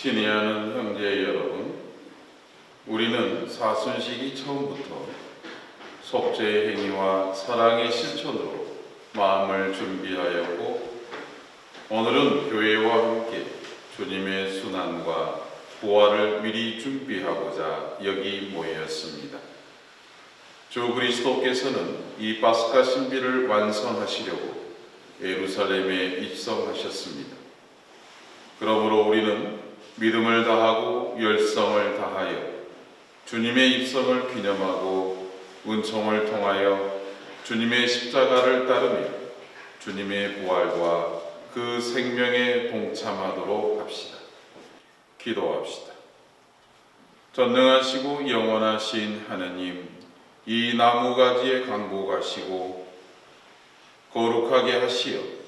친애하는 형제 여러분, 우리는 사순시기 처음부터 속죄의 행위와 사랑의 실천으로 마음을 준비하였고, 오늘은 교회와 함께 주님의 순환과 부활을 미리 준비하고자 여기 모였습니다. 주 그리스도께서는 이 파스카 신비를 완성하시려고 예루살렘에 입성하셨습니다. 그러므로 우리는 믿음을 다하고 열성을 다하여 주님의 입성을 기념하고 은총을 통하여 주님의 십자가를 따르며 주님의 부활과 그 생명에 동참하도록 합시다. 기도합시다. 전능하시고 영원하신 하느님, 이 나무가지에 강구하시고 거룩하게 하시어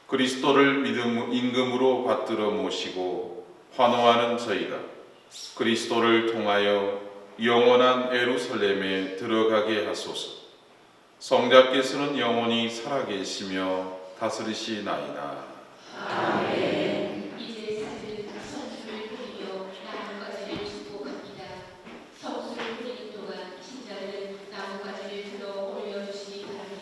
그리스도를 임금으로 받들어 모시고 환호하는 저희가 그리스도를 통하여 영원한 예루살렘에 들어가게 하소서. 성자께서는 영원히 살아계시며 다스리시나이다. 아멘. 이제 사슴 성수를 뿌리며 나뭇가지를 축복합니다. 성수를 뿌리는 동안 신자는 나뭇가지를 들어 올려주시기 바랍니다.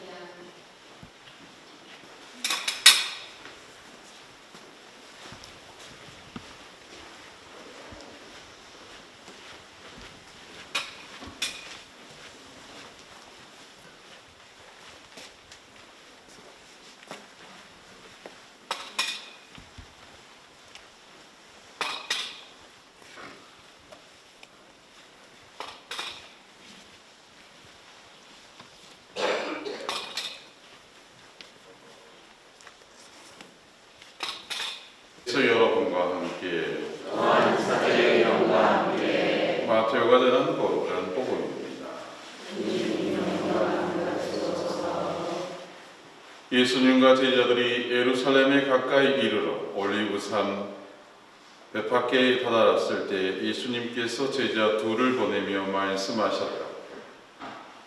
여러분과 함께 또한 사제의 영과 함께 마태오가 전한 거룩한 복음입니다. 예수님과 제자들이 예루살렘에 가까이 이르러 올리브산 베파케에 다다랐을 때 예수님께서 제자 둘을 보내며 말씀하셨다.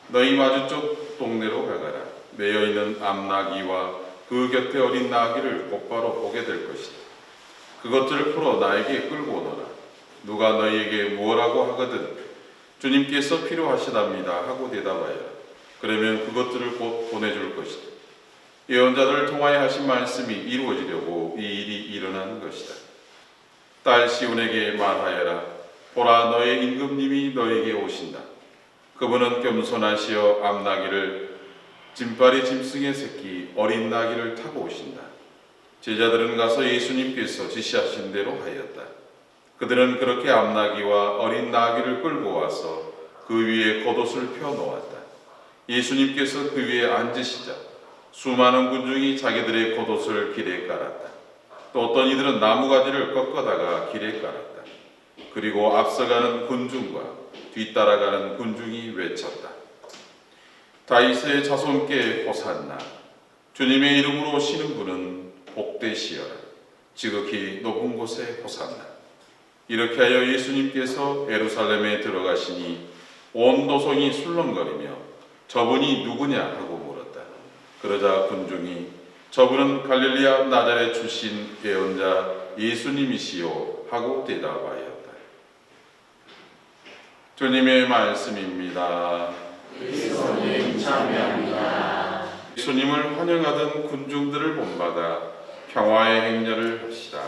너희 마주쪽 동네로 가거라. 매여 있는 암나귀와 그 곁에 어린 나귀를 곧바로 보게 될 것이다. 그것들을 풀어 나에게 끌고 오너라. 누가 너희에게 뭐라고 하거든 주님께서 필요하시답니다 하고 대답하여라. 그러면 그것들을 곧 보내줄 것이다. 예언자들을 통하여 하신 말씀이 이루어지려고 이 일이 일어나는 것이다. 딸 시온에게 말하여라. 보라, 너의 임금님이 너에게 오신다. 그분은 겸손하시어 암나귀를 짐발이 짐승의 새끼 어린 나귀를 타고 오신다. 제자들은 가서 예수님께서 지시하신 대로 하였다. 그들은 그렇게 암나귀와 어린 나귀를 끌고 와서 그 위에 겉옷을 펴 놓았다. 예수님께서 그 위에 앉으시자 수많은 군중이 자기들의 겉옷을 길에 깔았다. 또 어떤 이들은 나무가지를 꺾어다가 길에 깔았다. 그리고 앞서가는 군중과 뒤따라가는 군중이 외쳤다. 다윗의 자손께 호산나. 주님의 이름으로 오시는 분은 복되시어라. 지극히 높은 곳에 호산나. 이렇게 하여 예수님께서 예루살렘에 들어가시니 온 도성이 술렁거리며 저분이 누구냐 하고 물었다. 그러자 군중이 저분은 갈릴리아 나자렛 출신 예언자 예수님이시요 하고 대답하였다. 주님의 말씀입니다. 그리스도님 참여합니다. 예수님을 환영하던 군중들을 본받아 평화의 행렬을 합시다.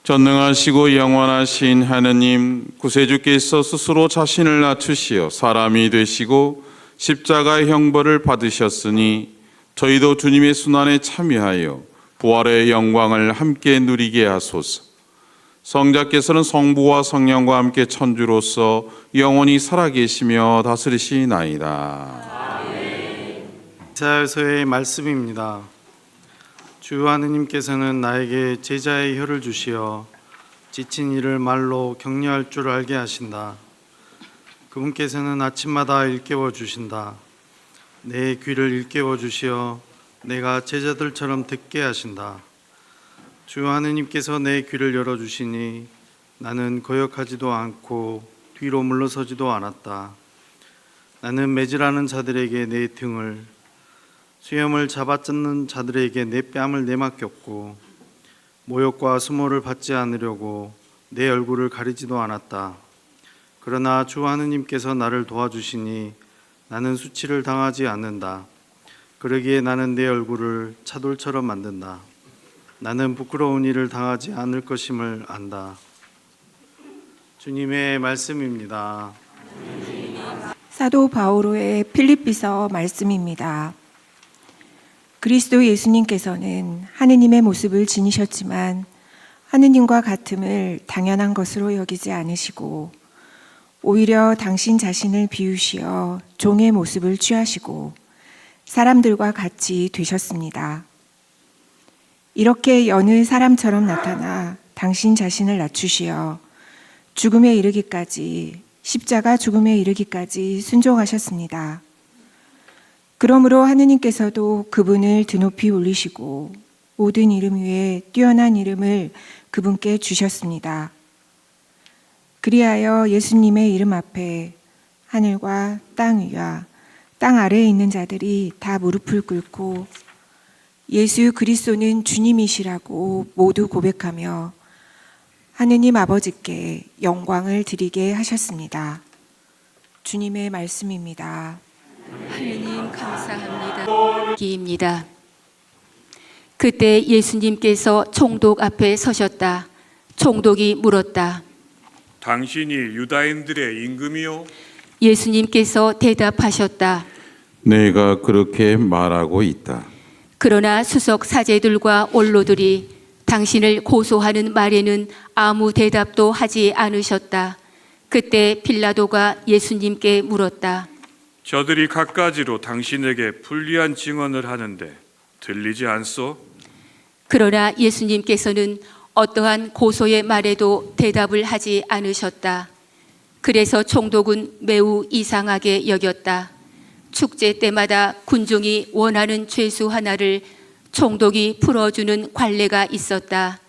전능하시고 영원하신 하느님, 구세주께서 스스로 자신을 낮추시어 사람이 되시고 십자가의 형벌을 받으셨으니 저희도 주님의 순환에 참여하여 부활의 영광을 함께 누리게 하소서. 성자께서는 성부와 성령과 함께 천주로서 영원히 살아계시며 다스리시나이다. 이사야서의 말씀입니다. 주 하느님께서는 나에게 제자의 혀를 주시어 지친 이를 말로 격려할 줄 알게 하신다. 그분께서는 아침마다 일깨워 주신다. 내 귀를 일깨워 주시어 내가 제자들처럼 듣게 하신다. 주 하느님께서 내 귀를 열어주시니 나는 거역하지도 않고 뒤로 물러서지도 않았다. 나는 매질하는 자들에게 내 등을, 수염을 잡아뜯는 자들에게 내 뺨을 내맡겼고, 모욕과 수모를 받지 않으려고 내 얼굴을 가리지도 않았다. 그러나 주 하느님께서 나를 도와주시니 나는 수치를 당하지 않는다. 그러기에 나는 내 얼굴을 차돌처럼 만든다. 나는 부끄러운 일을 당하지 않을 것임을 안다. 주님의 말씀입니다. 사도 바오로의 필립비서 말씀입니다. 그리스도 예수님께서는 하느님의 모습을 지니셨지만 하느님과 같음을 당연한 것으로 여기지 않으시고 오히려 당신 자신을 비우시어 종의 모습을 취하시고 사람들과 같이 되셨습니다. 이렇게 여느 사람처럼 나타나 당신 자신을 낮추시어 죽음에 이르기까지, 십자가 죽음에 이르기까지 순종하셨습니다. 그러므로 하느님께서도 그분을 드높이 올리시고 모든 이름 위에 뛰어난 이름을 그분께 주셨습니다. 그리하여 예수님의 이름 앞에 하늘과 땅 위와 땅 아래에 있는 자들이 다 무릎을 꿇고 예수 그리스도는 주님이시라고 모두 고백하며 하느님 아버지께 영광을 드리게 하셨습니다. 주님의 말씀입니다. 하느님 감사합니다. 기입니다. 그때 예수님께서 총독 앞에 서셨다. 총독이 물었다. 당신이 유다인들의 임금이요? 예수님께서 대답하셨다. 내가 그렇게 말하고 있다. 그러나 수석 사제들과 원로들이 당신을 고소하는 말에는 아무 대답도 하지 않으셨다. 그때 빌라도가 예수님께 물었다. 저들이 갖가지로 당신에게 불리한 증언을 하는데 들리지 않소? 그러나 예수님께서는 어떠한 고소의 말에도 대답을 하지 않으셨다. 그래서 총독은 매우 이상하게 여겼다. 축제 때마다 군중이 원하는 죄수 하나를 총독이 풀어주는 관례가 있었다.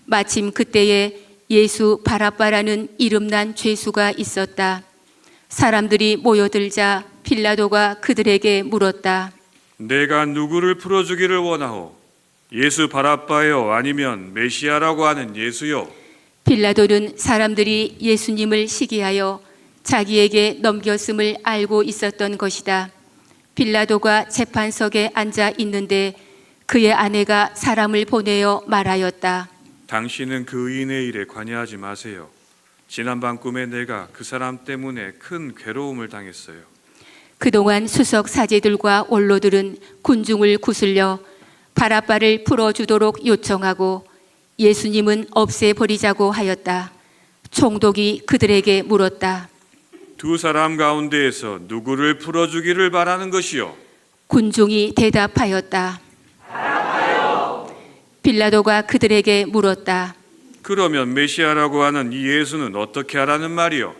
마침 그때에 예수 바라바라는 이름난 죄수가 있었다. 사람들이 모여들자 빌라도가 그들에게 물었다. 내가 누구를 풀어주기를 원하오? 예수 바라바요 아니면 메시아라고 하는 예수요? 빌라도는 사람들이 예수님을 시기하여 자기에게 넘겼음을 알고 있었던 것이다. 빌라도가 재판석에 앉아 있는데 그의 아내가 사람을 보내어 말하였다. 당신은 그 의인의 일에 관여하지 마세요. 지난밤 꿈에 내가 그 사람 때문에 큰 괴로움을 당했어요. 그동안 수석 사제들과 원로들은 군중을 구슬려 바라바를 풀어주도록 요청하고 예수님은 없애버리자고 하였다. 총독이 그들에게 물었다. 두 사람 가운데에서 누구를 풀어주기를 바라는 것이요? 군중이 대답하였다. 빌라도가 그들에게 물었다. 그러면 메시아라고 하는 이 예수는 어떻게 하라는 말이요?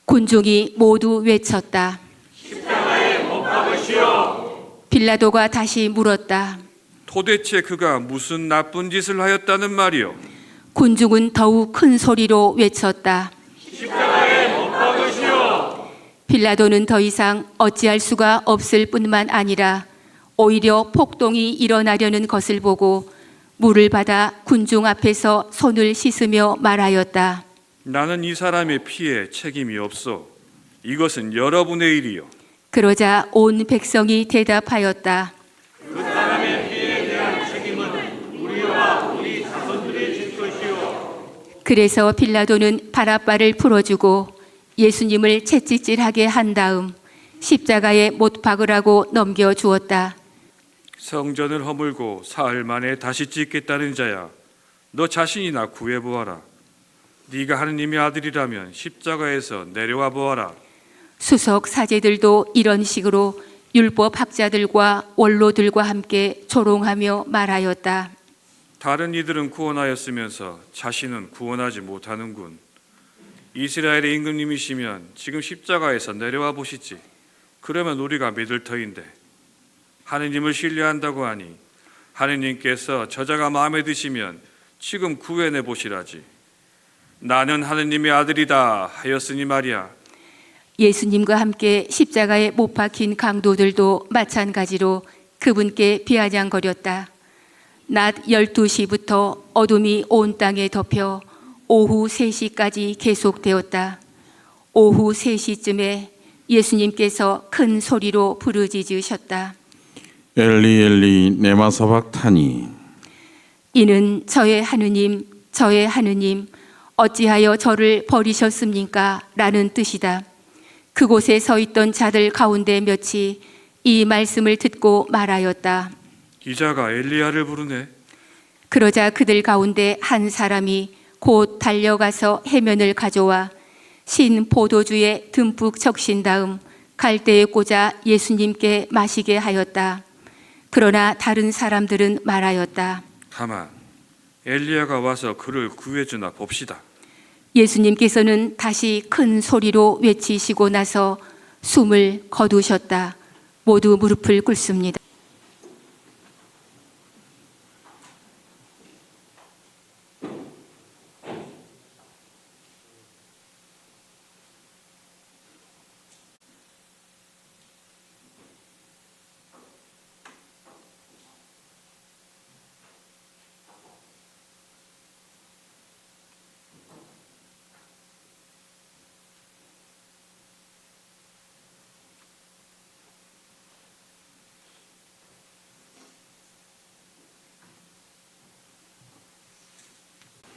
군중이 모두 외쳤다. 십자가에 못 박으시오. 빌라도가 다시 물었다. 도대체 그가 무슨 나쁜 짓을 하였다는 말이요? 군중은 더욱 큰 소리로 외쳤다. 십자가에 못 박으시오. 빌라도는 더 이상 어찌할 수가 없을 뿐만 아니라 오히려 폭동이 일어나려는 것을 보고 물을 받아 군중 앞에서 손을 씻으며 말하였다. 나는 이 사람의 피에 책임이 없어. 이것은 여러분의 일이요. 그러자 온 백성이 대답하였다. 그 사람의 피에 대한 책임은 우리와 우리 자손들이 질 것이요. 그래서 빌라도는 바라바를 풀어주고 예수님을 채찍질하게 한 다음 십자가에 못 박으라고 넘겨주었다. 성전을 허물고 사흘 만에 다시 짓겠다는 자야, 너 자신이나 구해보아라. 네가 하느님의 아들이라면 십자가에서 내려와 보아라. 수석 사제들도 이런 식으로 율법 학자들과 원로들과 함께 조롱하며 말하였다. 다른 이들은 구원하였으면서 자신은 구원하지 못하는군. 이스라엘의 임금님이시면 지금 십자가에서 내려와 보시지. 그러면 우리가 믿을 터인데. 하느님을 신뢰한다고 하니 하느님께서 저자가 마음에 드시면 지금 구해내 보시라지. 나는 하느님의 아들이다 하였으니 말이야. 예수님과 함께 십자가에 못 박힌 강도들도 마찬가지로 그분께 비아냥거렸다. 낮 12시부터 어둠이 온 땅에 덮여 오후 3시까지 계속되었다. 오후 3시쯤에 예수님께서 큰 소리로 부르짖으셨다. 엘리 엘리 네마 사박타니. 이는 저의 하느님, 저의 하느님, 어찌하여 저를 버리셨습니까? 라는 뜻이다. 그곳에 서 있던 자들 가운데 몇이 이 말씀을 듣고 말하였다. 이자가 엘리야를 부르네. 그러자 그들 가운데 한 사람이 곧 달려가서 해면을 가져와 신 포도주에 듬뿍 적신 다음 갈대에 꽂아 예수님께 마시게 하였다. 그러나 다른 사람들은 말하였다. 가만, 엘리야가 와서 그를 구해주나 봅시다. 예수님께서는 다시 큰 소리로 외치시고 나서 숨을 거두셨다. 모두 무릎을 꿇습니다.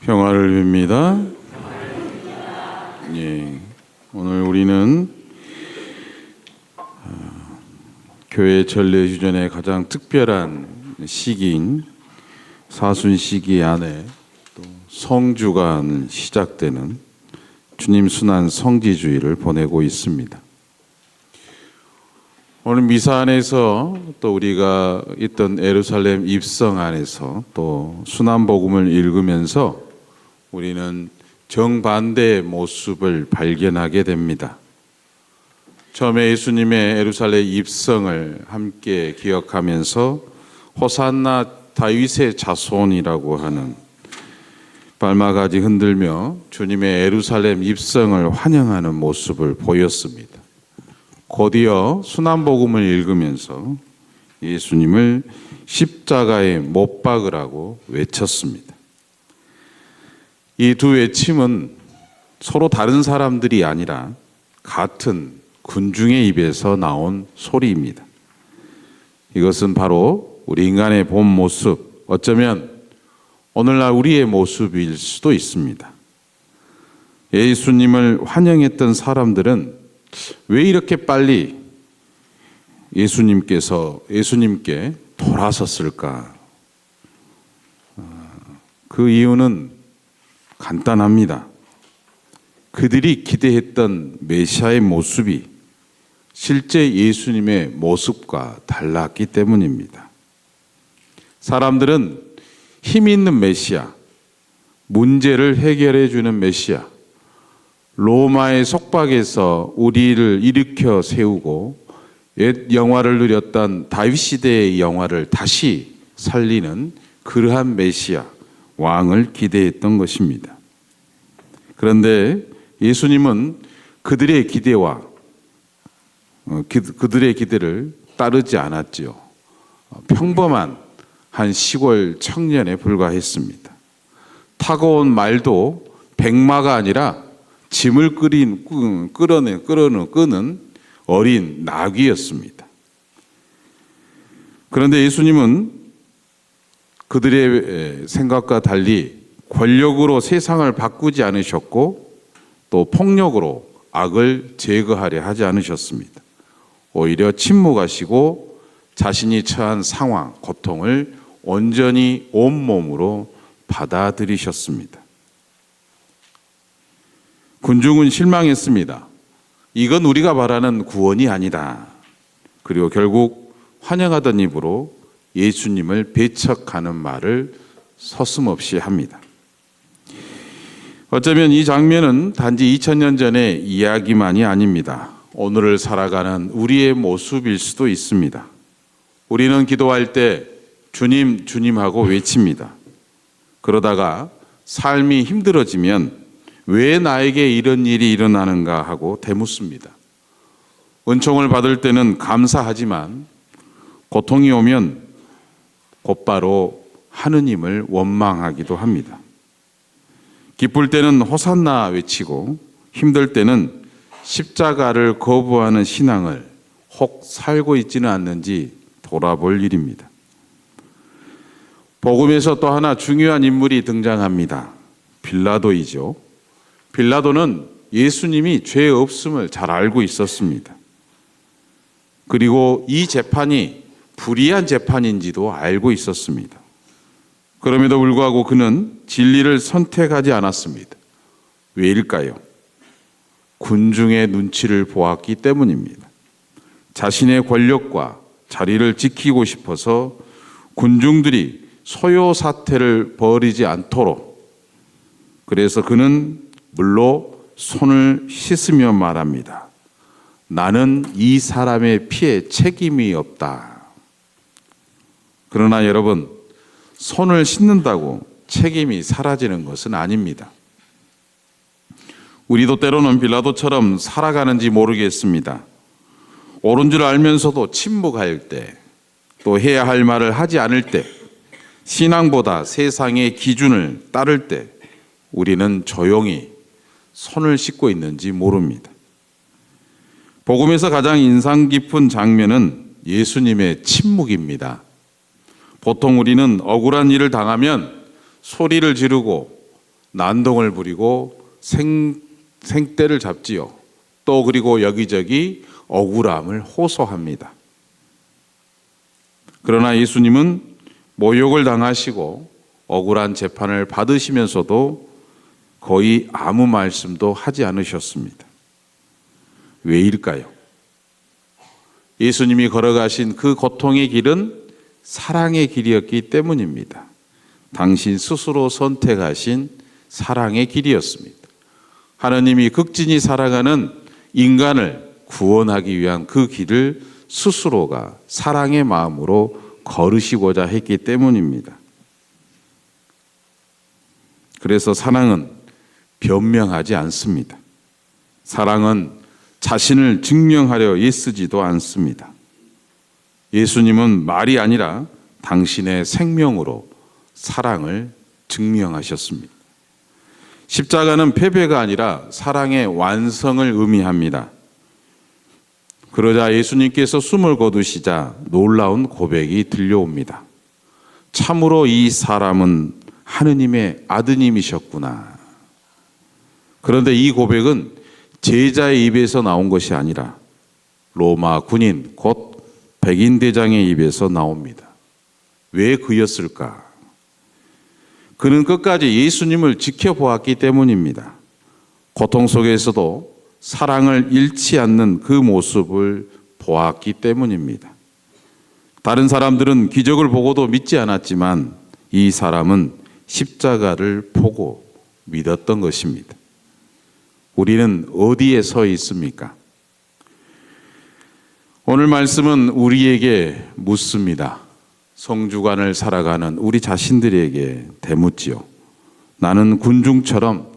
평화를 빕니다. 예, 오늘 우리는 교회 전례주전의 가장 특별한 시기인 사순시기 안에 또 성주가 시작되는 주님 순환 성지주의를 보내고 있습니다. 오늘 미사 안에서 또 우리가 있던 예루살렘 입성 안에서 또 순환복음을 읽으면서 우리는 정반대의 모습을 발견하게 됩니다. 처음에 예수님의 예루살렘 입성을 함께 기억하면서 호산나 다윗의 자손이라고 하는 발마가지 흔들며 주님의 예루살렘 입성을 환영하는 모습을 보였습니다. 곧이어 순환복음을 읽으면서 예수님을 십자가에 못 박으라고 외쳤습니다. 이 두 외침은 서로 다른 사람들이 아니라 같은 군중의 입에서 나온 소리입니다. 이것은 바로 우리 인간의 본 모습, 어쩌면 오늘날 우리의 모습일 수도 있습니다. 예수님을 환영했던 사람들은 왜 이렇게 빨리 예수님께 돌아섰을까? 그 이유는 간단합니다. 그들이 기대했던 메시아의 모습이 실제 예수님의 모습과 달랐기 때문입니다. 사람들은 힘 있는 메시아, 문제를 해결해 주는 메시아, 로마의 속박에서 우리를 일으켜 세우고 옛 영화를 누렸던 다윗 시대의 영화를 다시 살리는 그러한 메시아, 왕을 기대했던 것입니다. 그런데 예수님은 그들의 기대와 그들의 기대를 따르지 않았지요. 평범한 한 시골 청년에 불과했습니다. 타고 온 말도 백마가 아니라 짐을 끄는 어린 나귀였습니다. 그런데 예수님은 그들의 생각과 달리 권력으로 세상을 바꾸지 않으셨고 또 폭력으로 악을 제거하려 하지 않으셨습니다. 오히려 침묵하시고 자신이 처한 상황, 고통을 온전히 온몸으로 받아들이셨습니다. 군중은 실망했습니다. 이건 우리가 바라는 구원이 아니다. 그리고 결국 환영하던 입으로 예수님을 배척하는 말을 서슴없이 합니다. 어쩌면 이 장면은 단지 2000년 전의 이야기만이 아닙니다. 오늘을 살아가는 우리의 모습일 수도 있습니다. 우리는 기도할 때 주님, 주님 하고 외칩니다. 그러다가 삶이 힘들어지면 왜 나에게 이런 일이 일어나는가 하고 되묻습니다. 은총을 받을 때는 감사하지만 고통이 오면 곧바로 하느님을 원망하기도 합니다. 기쁠 때는 호산나 외치고 힘들 때는 십자가를 거부하는 신앙을 혹 살고 있지는 않는지 돌아볼 일입니다. 복음에서 또 하나 중요한 인물이 등장합니다. 빌라도이죠. 빌라도는 예수님이 죄 없음을 잘 알고 있었습니다. 그리고 이 재판이 불의한 재판인지도 알고 있었습니다. 그럼에도 불구하고 그는 진리를 선택하지 않았습니다. 왜일까요? 군중의 눈치를 보았기 때문입니다. 자신의 권력과 자리를 지키고 싶어서 군중들이 소요 사태를 벌이지 않도록, 그래서 그는 물로 손을 씻으며 말합니다. 나는 이 사람의 피에 책임이 없다. 그러나 여러분, 손을 씻는다고 책임이 사라지는 것은 아닙니다. 우리도 때로는 빌라도처럼 살아가는지 모르겠습니다. 옳은 줄 알면서도 침묵할 때, 또 해야 할 말을 하지 않을 때, 신앙보다 세상의 기준을 따를 때 우리는 조용히 손을 씻고 있는지 모릅니다. 복음에서 가장 인상 깊은 장면은 예수님의 침묵입니다. 보통 우리는 억울한 일을 당하면 소리를 지르고 난동을 부리고 생떼를 잡지요. 또 그리고 여기저기 억울함을 호소합니다. 그러나 예수님은 모욕을 당하시고 억울한 재판을 받으시면서도 거의 아무 말씀도 하지 않으셨습니다. 왜일까요? 예수님이 걸어가신 그 고통의 길은 사랑의 길이었기 때문입니다. 당신 스스로 선택하신 사랑의 길이었습니다. 하나님이 극진히 사랑하는 인간을 구원하기 위한 그 길을 스스로가 사랑의 마음으로 걸으시고자 했기 때문입니다. 그래서 사랑은 변명하지 않습니다. 사랑은 자신을 증명하려 애쓰지도 않습니다. 예수님은 말이 아니라 당신의 생명으로 사랑을 증명하셨습니다. 십자가는 패배가 아니라 사랑의 완성을 의미합니다. 그러자 예수님께서 숨을 거두시자 놀라운 고백이 들려옵니다. 참으로 이 사람은 하느님의 아드님이셨구나. 그런데 이 고백은 제자의 입에서 나온 것이 아니라 로마 군인 곧 백인 대장의 입에서 나옵니다. 왜 그였을까? 그는 끝까지 예수님을 지켜보았기 때문입니다. 고통 속에서도 사랑을 잃지 않는 그 모습을 보았기 때문입니다. 다른 사람들은 기적을 보고도 믿지 않았지만 이 사람은 십자가를 보고 믿었던 것입니다. 우리는 어디에 서 있습니까? 오늘 말씀은 우리에게 묻습니다. 성주간을 살아가는 우리 자신들에게 되묻지요. 나는 군중처럼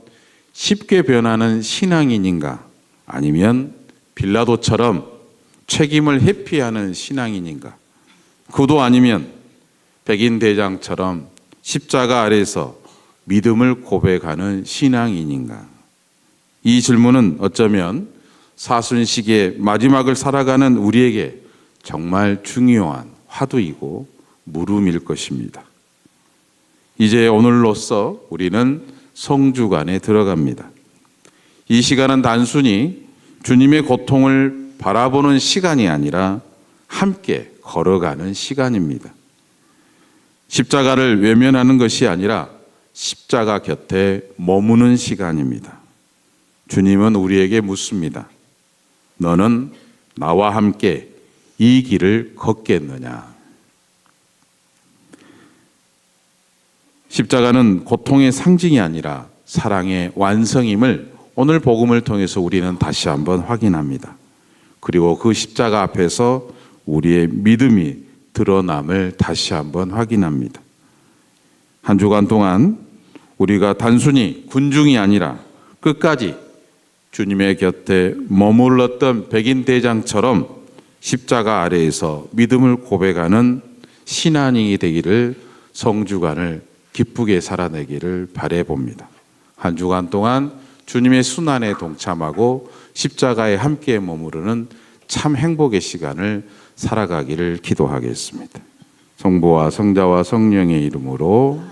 쉽게 변하는 신앙인인가? 아니면 빌라도처럼 책임을 회피하는 신앙인인가? 그도 아니면 백인 대장처럼 십자가 아래서 믿음을 고백하는 신앙인인가? 이 질문은 어쩌면 사순식의 마지막을 살아가는 우리에게 정말 중요한 화두이고 물음일 것입니다. 이제 오늘로써 우리는 성주간에 들어갑니다. 이 시간은 단순히 주님의 고통을 바라보는 시간이 아니라 함께 걸어가는 시간입니다. 십자가를 외면하는 것이 아니라 십자가 곁에 머무는 시간입니다. 주님은 우리에게 묻습니다. 너는 나와 함께 이 길을 걷겠느냐? 십자가는 고통의 상징이 아니라 사랑의 완성임을 오늘 복음을 통해서 우리는 다시 한번 확인합니다. 그리고 그 십자가 앞에서 우리의 믿음이 드러남을 다시 한번 확인합니다. 한 주간 동안 우리가 단순히 군중이 아니라 끝까지 주님의 곁에 머물렀던 백인 대장처럼 십자가 아래에서 믿음을 고백하는 신앙인이 되기를 성주간을 기쁘게 살아내기를 바라봅니다. 한 주간 동안 주님의 순환에 동참하고 십자가에 함께 머무르는 참 행복의 시간을 살아가기를 기도하겠습니다. 성부와 성자와 성령의 이름으로